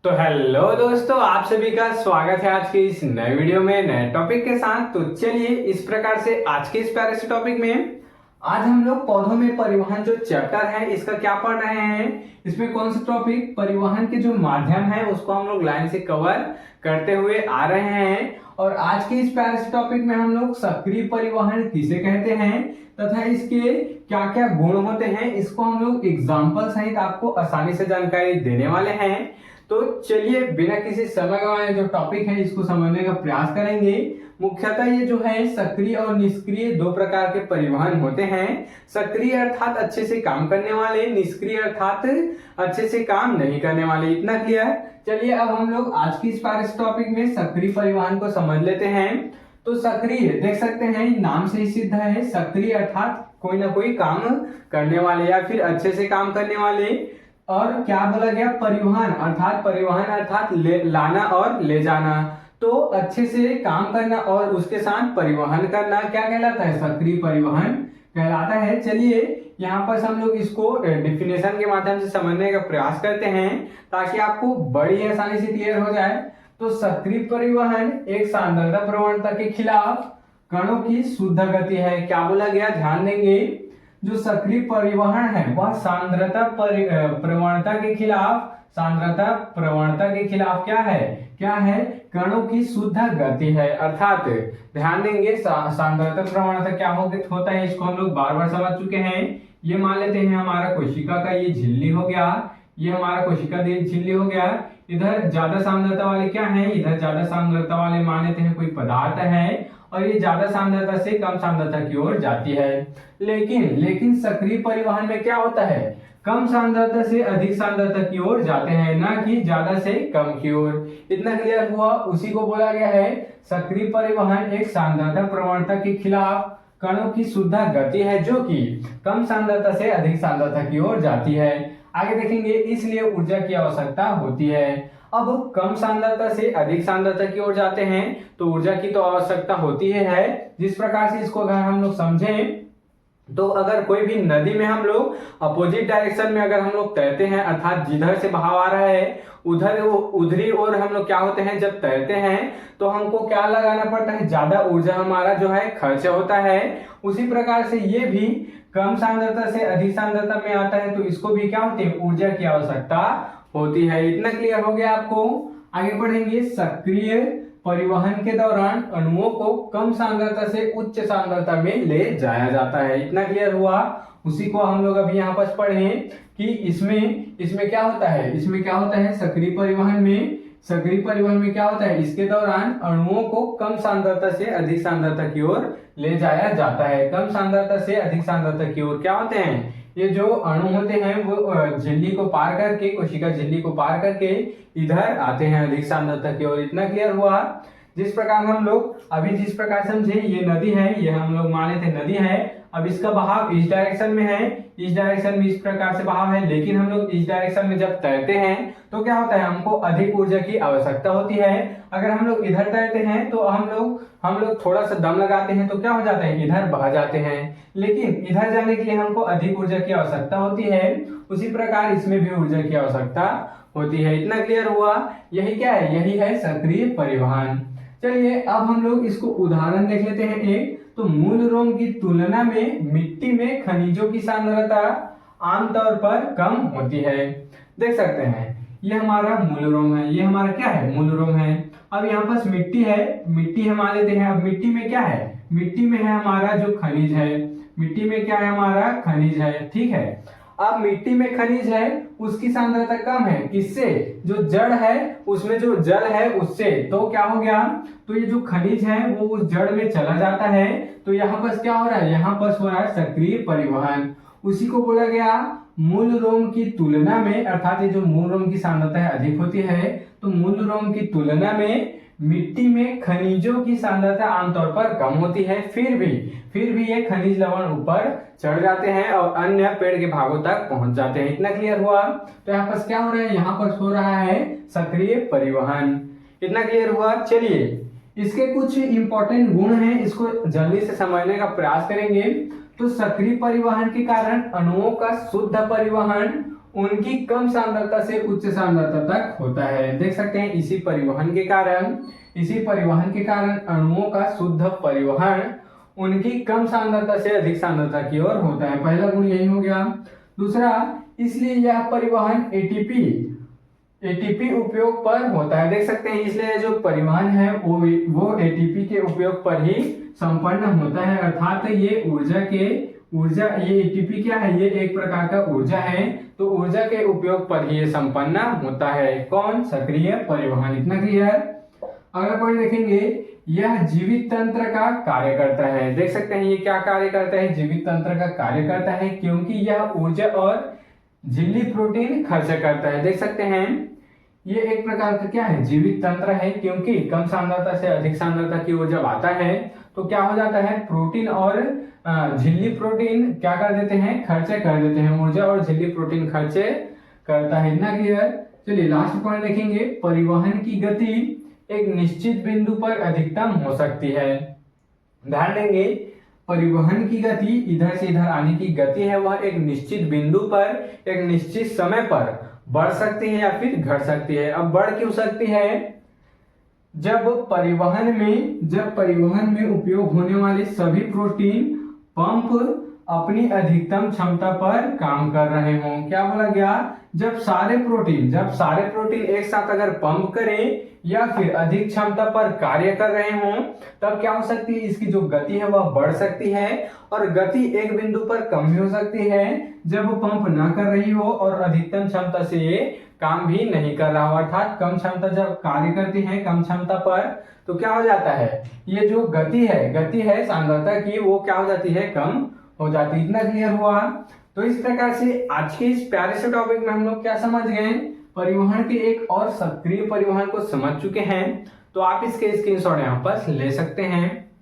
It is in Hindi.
तो हेलो दोस्तों, आप सभी का स्वागत है आज के इस नए वीडियो में नए टॉपिक के साथ। तो चलिए इस प्रकार से आज के इस प्यारे से टॉपिक में आज हम लोग पौधों में परिवहन जो चैप्टर है इसका क्या पढ़ रहे हैं। इसमें कौन सा टॉपिक परिवहन के जो माध्यम है उसको हम लोग लाइन से कवर करते हुए आ रहे हैं। और आज के इस प्यारे से टॉपिक में हम लोग सक्रिय परिवहन किसे कहते हैं तथा इसके क्या क्या गुण होते हैं इसको हम लोग एग्जाम्पल सहित आपको आसानी से जानकारी देने वाले हैं। तो चलिए बिना किसी समय गंवाए जो टॉपिक है इसको समझने का प्रयास करेंगे। मुख्यतः ये जो है सक्रिय और निष्क्रिय दो प्रकार के परिवहन होते हैं। सक्रिय अर्थात अच्छे से काम करने वाले, निष्क्रिय अर्थात अच्छे से काम नहीं करने वाले। इतना क्लियर। चलिए अब हम लोग आज की इस टॉपिक में सक्रिय परिवहन को समझ लेते हैं। तो सक्रिय देख सकते हैं नाम से ही सिद्ध है, सक्रिय अर्थात कोई ना कोई काम करने वाले या फिर अच्छे से काम करने वाले। और क्या बोला गया, परिवहन अर्थात लाना और ले जाना। तो अच्छे से काम करना और उसके साथ परिवहन करना क्या कहलाता है, सक्रिय परिवहन कहलाता है। चलिए यहाँ पर हम लोग इसको डिफिनेशन के माध्यम से समझने का प्रयास करते हैं ताकि आपको बड़ी आसानी से क्लियर हो जाए। तो सक्रिय परिवहन एक सांद्रता प्रवणता के खिलाफ कणों की शुद्ध गति है। क्या बोला गया, ध्यान देंगे। जो सक्रिय परिवहन है वह सांद्रता प्रवणता के खिलाफ क्या है, कणों की शुद्ध गति है। अर्थात ध्यान देंगे सांद्रता प्रवणता क्या होता है इसको हम लोग बार बार समझ चुके हैं। ये मान लेते हैं हमारा कोशिका का ये झिल्ली हो गया, ये हमारा कोशिका झिल्ली हो गया। इधर ज्यादा सांद्रता वाले क्या है, इधर ज्यादा सांद्रता वाले मान लेते हैं कोई पदार्थ है और ये ज्यादा सांद्रता से कम सांद्रता की ओर जाती है। लेकिन सक्रिय परिवहन में क्या होता है, कम सांद्रता से अधिक सांद्रता की ओर जाते हैं, ना कि ज्यादा से कम की ओर। इतना क्लियर हुआ। उसी को बोला गया है सक्रिय परिवहन एक सांद्रता प्रवणता के खिलाफ कणों की शुद्ध गति है जो कि कम सांद्रता से अधिक सांद्रता की ओर जाती है। आगे देखेंगे, इसलिए ऊर्जा की आवश्यकता होती है। अब कम सांद्रता से अधिक सांद्रता की ओर जाते हैं तो ऊर्जा की तो आवश्यकता होती है। जिस प्रकार से इसको अगर हम लोग समझें तो अगर कोई भी नदी में हम लोग अपोजिट डायरेक्शन में अगर हम लोग तैरते हैं, अर्थात जिधर से बहाव आ रहा है उधरी और हम लोग क्या होते हैं, जब तैरते हैं तो हमको क्या लगाना पड़ता है, ज्यादा ऊर्जा हमारा जो है खर्च होता है। उसी प्रकार से ये भी कम सांद्रता से अधिक सांद्रता में आता है तो इसको भी क्या होती है, ऊर्जा की आवश्यकता होती है। इतना क्लियर हो गया आपको। आगे बढ़ेंगे, सक्रिय परिवहन के दौरान अणुओं को कम सांद्रता से उच्च सांद्रता में ले जाया जाता है। इतना क्लियर हुआ। उसी को हम लोग अभी यहाँ पर पढ़े कि इसमें क्या होता है, सक्रिय परिवहन में क्या होता है, इसके दौरान अणुओं को कम सांद्रता से अधिक सांद्रता की ओर ले जाया जाता है। कम सांद्रता से अधिक सांद्रता की ओर क्या होते हैं, ये जो अणु होते हैं वो झिल्ली को पार करके, कोशिका झिल्ली को पार करके इधर आते हैं अधिक सांद्रता की ओर। इतना क्लियर हुआ। जिस प्रकार हम लोग अभी जिस प्रकार समझे, ये नदी है, ये हम लोग मान लेते नदी है। अब इसका बहाव इस डायरेक्शन में है, इस डायरेक्शन में इस प्रकार से बहाव है, लेकिन हम लोग इस डायरेक्शन में जब तैरते हैं तो क्या होता है, हमको अधिक ऊर्जा की आवश्यकता होती है। अगर हम लोग इधर तैरते हैं तो हम लोग थोड़ा सा दम लगाते हैं तो क्या हो जाता है, इधर बह जाते हैं। लेकिन इधर जाने के लिए हमको अधिक ऊर्जा की आवश्यकता होती है। उसी प्रकार इसमें भी ऊर्जा की आवश्यकता होती है। इतना क्लियर हुआ। यही क्या है, यही है सक्रिय परिवहन। चलिए अब हम लोग इसको उदाहरण देख लेते हैं एक। तो मूल रोम की तुलना में मिट्टी में खनिजों की सांद्रता आमतौर पर कम होती है। देख सकते हैं ये हमारा मूल रोम है, ये हमारा क्या है, मूल रोम है। अब यहाँ पास मिट्टी हम मान लेते हैं। अब मिट्टी में क्या है, मिट्टी में है हमारा जो खनिज है, मिट्टी में क्या है, हमारा खनिज है। ठीक है। अब मिट्टी में खनिज है उसकी सांद्रता कम है, किससे, जो जड़ है उसमें जो जल है उससे। तो क्या हो गया, तो ये जो खनिज है वो उस जड़ में चला जाता है। तो यहाँ पर क्या हो रहा है, यहाँ पर हो रहा है सक्रिय परिवहन। उसी को बोला गया मूल रोम की तुलना में, अर्थात ये जो मूल रोम की सांद्रता है अधिक होती है तो मूल रोम की तुलना में मिट्टी में खनिजों की सांद्रता आमतौर पर कम होती है। फिर भी ये खनिज लवण ऊपर चढ़ जाते हैं और अन्य पेड़ के भागों तक पहुंच जाते हैं। इतना क्लियर हुआ। तो यहाँ पर क्या हो रहा है, यहाँ पर हो रहा है सक्रिय परिवहन। इतना क्लियर हुआ। चलिए इसके कुछ इंपॉर्टेंट गुण हैं, इसको जल्दी से समझने का प्रयास करेंगे। तो सक्रिय परिवहन के कारण अणुओं का शुद्ध परिवहन उनकी कम सांद्रता से उच्च सांद्रता तक होता है। देख सकते हैं इसी परिवहन के कारण अणुओं का शुद्ध परिवहन उनकी कम सांद्रता से अधिक सांद्रता की ओर होता है। पहला गुण यही हो गया। दूसरा, इसलिए यह परिवहन एटीपी उपयोग पर होता है। देख सकते हैं इसलिए जो परिवहन है वो एटीपी के उपयोग पर ही संपन्न होता है, अर्थात ये ऊर्जा ये एटीपी क्या है, ये एक प्रकार का ऊर्जा है, तो ऊर्जा के उपयोग पर ही ये संपन्न होता है। कौन? सक्रिय परिवहन। इतना क्लियर। अगला पॉइंट देखेंगे, यह जीवित तंत्र का कार्य करता है। देख सकते हैं ये क्या कार्य करता है, जीवित तंत्र का कार्य करता है, क्योंकि यह ऊर्जा और झिल्ली प्रोटीन खर्च करता है। देख सकते हैं ये एक प्रकार का क्या है, जीवित तंत्र है, क्योंकि कम सांद्रता से अधिक सांद्रता की ओर जब आता है तो क्या हो जाता है, प्रोटीन और झिल्ली प्रोटीन क्या कर देते हैं, खर्चे कर देते हैं, ऊर्जा और झिल्ली प्रोटीन खर्चे करता है। इतना क्लियर। चलिए लास्ट पॉइंट देखेंगे, परिवहन की गति एक निश्चित बिंदु पर अधिकतम हो सकती है। ध्यान देंगे, परिवहन की गति, इधर से इधर आने की गति है, वह एक निश्चित बिंदु पर एक निश्चित समय पर बढ़ सकती है या फिर घट सकती है। अब बढ़ क्यों सकती है? जब परिवहन में उपयोग होने वाले सभी प्रोटीन पंप अपनी अधिकतम क्षमता पर काम कर रहे हों। क्या बोला गया? जब सारे प्रोटीन एक साथ अगर पंप करें या फिर अधिक क्षमता पर कार्य कर रहे हों, तब क्या हो सकती है, इसकी जो गति है वह बढ़ सकती है, और गति एक बिंदु पर कम भी हो सकती है जब पंप ना कर रही हो और अधिकतम क्षमता से ये काम भी नहीं कर रहा हो। अर्थात कम क्षमता जब कार्य करती है कम क्षमता पर, तो क्या हो जाता है, ये जो गति है सांद्रता की, वो क्या हो जाती है, कम हो जाती है। इतना क्लियर हुआ। तो इस प्रकार से आज के इस प्यारे से टॉपिक में हम लोग क्या समझ गए, परिवहन के एक और सक्रिय परिवहन को समझ चुके हैं। तो आप इसके स्क्रीनशॉट यहाँ पर ले सकते हैं।